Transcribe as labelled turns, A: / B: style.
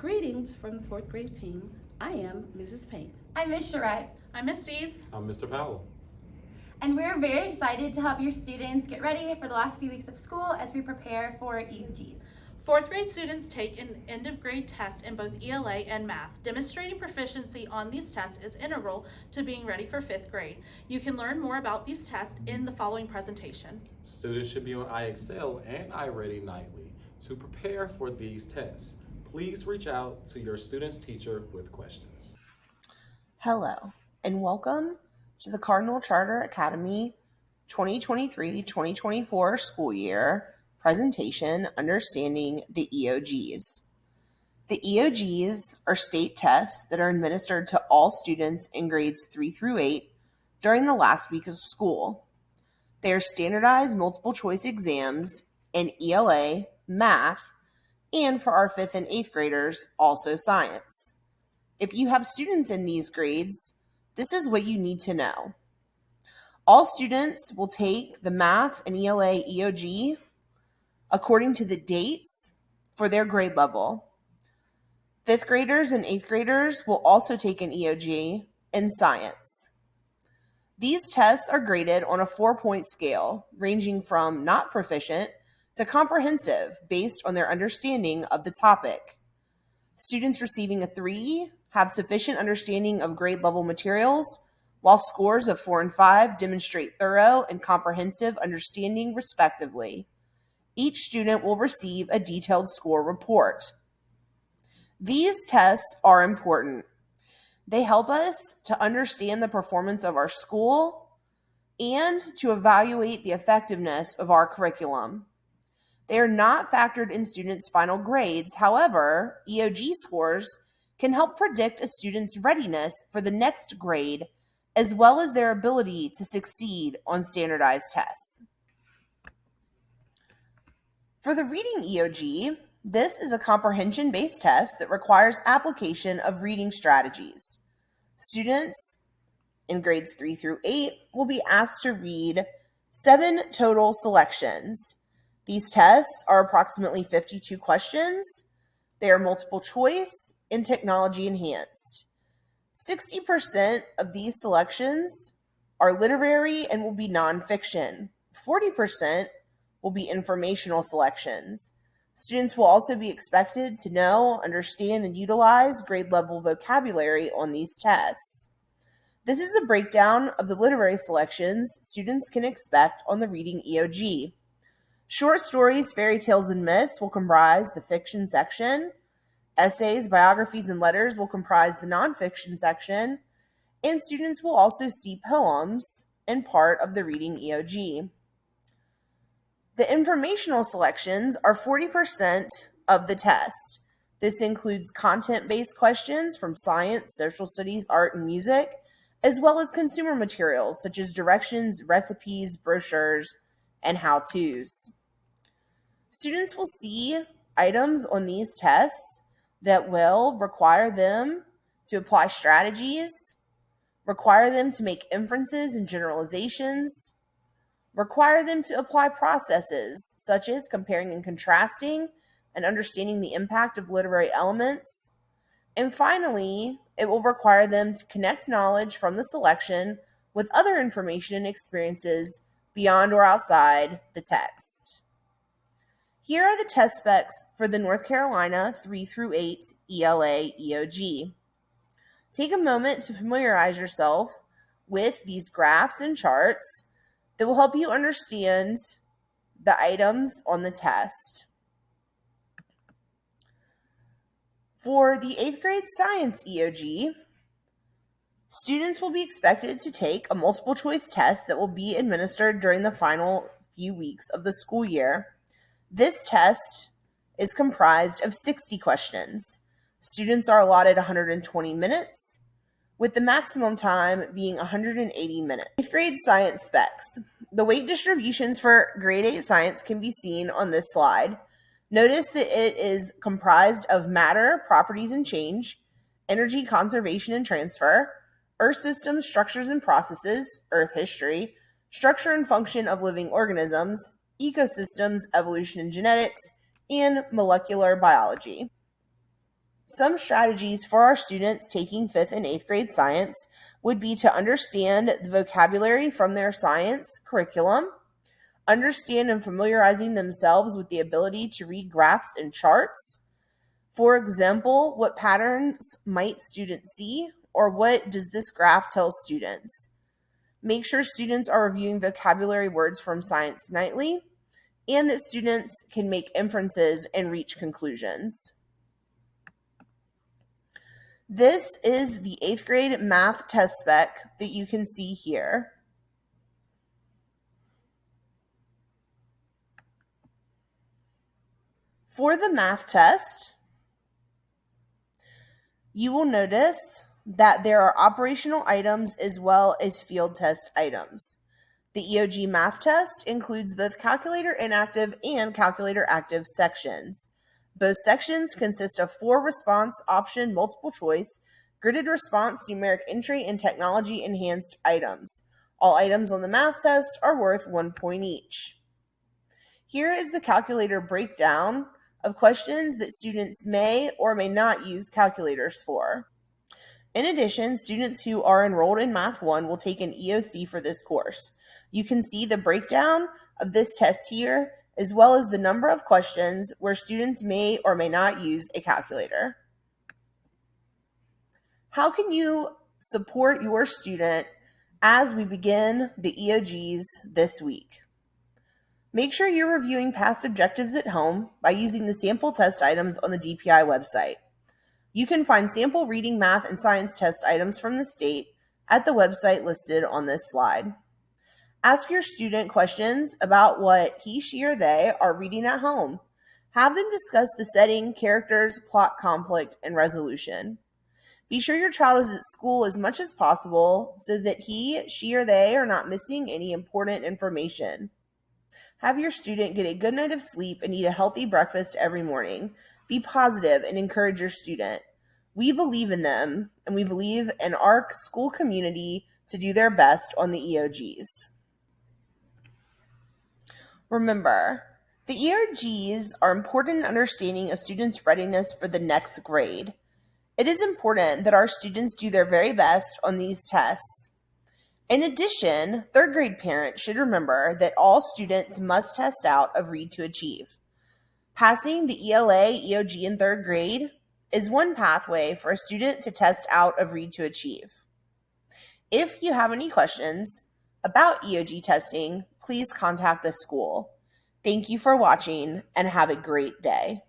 A: Greetings from the fourth grade team. I am Mrs. Payne.
B: I'm Ms. Charette.
C: I'm Miss Dees.
D: I'm Mr. Powell.
B: And we're very excited to help your students get ready for the last few weeks of school as we prepare for EOGS.
C: Fourth grade students take an end of grade test in both ELA and math. Demonstrating proficiency on these tests is integral to being ready for fifth grade. You can learn more about these tests in the following presentation.
D: Students should be on iExcel and iReady nightly to prepare for these tests. Please reach out to your student's teacher with questions.
E: Hello, and welcome to the Cardinal Charter Academy 2023-2024 school year presentation, Understanding the EOGs. The EOGs are state tests that are administered to all students in grades 3 through 8 during the last week of school. They are standardized multiple choice exams in ELA, math, and for our 5th and 8th graders, also science. If you have students in these grades, this is what you need to know. All students will take the math and ELA EOG according to the dates for their grade level. 5th graders and 8th graders will also take an EOG in science. These tests are graded on a 4-point scale, ranging from not proficient to comprehensive based on their understanding of the topic. Students receiving a 3 have sufficient understanding of grade level materials, while scores of 4 and 5 demonstrate thorough and comprehensive understanding respectively. Each student will receive a detailed score report. These tests are important. They help us to understand the performance of our school and to evaluate the effectiveness of our curriculum. They are not factored in students' final grades. However, EOG scores can help predict a student's readiness for the next grade, as well as their ability to succeed on standardized tests. For the reading EOG, this is a comprehension-based test that requires application of reading strategies. Students in grades 3 through 8 will be asked to read 7 total selections. These tests are approximately 52 questions. They are multiple choice and technology enhanced. 60% of these selections are literary and will be nonfiction. 40% will be informational selections. Students will also be expected to know, understand, and utilize grade level vocabulary on these tests. This is a breakdown of the literary selections students can expect on the reading EOG. Short stories, fairy tales, and myths will comprise the fiction section. Essays, biographies, and letters will comprise the nonfiction section. And students will also see poems and part of the reading EOG. The informational selections are 40% of the test. This includes content-based questions from science, social studies, art, and music, as well as consumer materials such as directions, recipes, brochures, and how-tos. Students will see items on these tests that will require them to apply strategies, require them to make inferences and generalizations, require them to apply processes such as comparing and contrasting and understanding the impact of literary elements. And finally, it will require them to connect knowledge from the selection with other information and experiences beyond or outside the text. Here are the test specs for the North Carolina 3 through 8 ELA EOG. Take a moment to familiarize yourself with these graphs and charts that will help you understand the items on the test. For the 8th grade science EOG, students will be expected to take a multiple choice test that will be administered during the final few weeks of the school year. This test is comprised of 60 questions. Students are allotted 120 minutes, with the maximum time being 180 minutes. 8th grade science specs. The weight distributions for grade 8 science can be seen on this slide. Notice that it is comprised of matter, properties and change, energy, conservation and transfer, earth systems, structures and processes, earth history, structure and function of living organisms, ecosystems, evolution and genetics, and molecular biology. Some strategies for our students taking 5th and 8th grade science would be to understand the vocabulary from their science curriculum, understand and familiarizing themselves with the ability to read graphs and charts. For example, what patterns might students see, or what does this graph tell students? Make sure students are reviewing vocabulary words from science nightly, and that students can make inferences and reach conclusions. This is the 8th grade math test spec that you can see here. For the math test, you will notice that there are operational items as well as field test items. The EOG math test includes both calculator inactive and calculator active sections. Both sections consist of 4 response option multiple choice, gridded response, numeric entry, and technology enhanced items. All items on the math test are worth 1 point each. Here is the calculator breakdown of questions that students may or may not use calculators for. In addition, students who are enrolled in Math 1 will take an EOC for this course. You can see the breakdown of this test here, as well as the number of questions where students may or may not use a calculator. How can you support your student as we begin the EOGs this week? Make sure you're reviewing past objectives at home by using the sample test items on the DPI website. You can find sample reading, math, and science test items from the state at the website listed on this slide. Ask your student questions about what he, she, or they are reading at home. Have them discuss the setting, characters, plot, conflict, and resolution. Be sure your child is at school as much as possible so that he, she, or they are not missing any important information. Have your student get a good night of sleep and eat a healthy breakfast every morning. Be positive and encourage your student. We believe in them, and we believe in our school community to do their best on the EOGs. Remember, the EOGs are important in understanding a student's readiness for the next grade. It is important that our students do their very best on these tests. In addition, 3rd grade parents should remember that all students must test out of Read to Achieve. Passing the ELA EOG in 3rd grade is one pathway for a student to test out of Read to Achieve. If you have any questions about EOG testing, please contact the school. Thank you for watching and have a great day.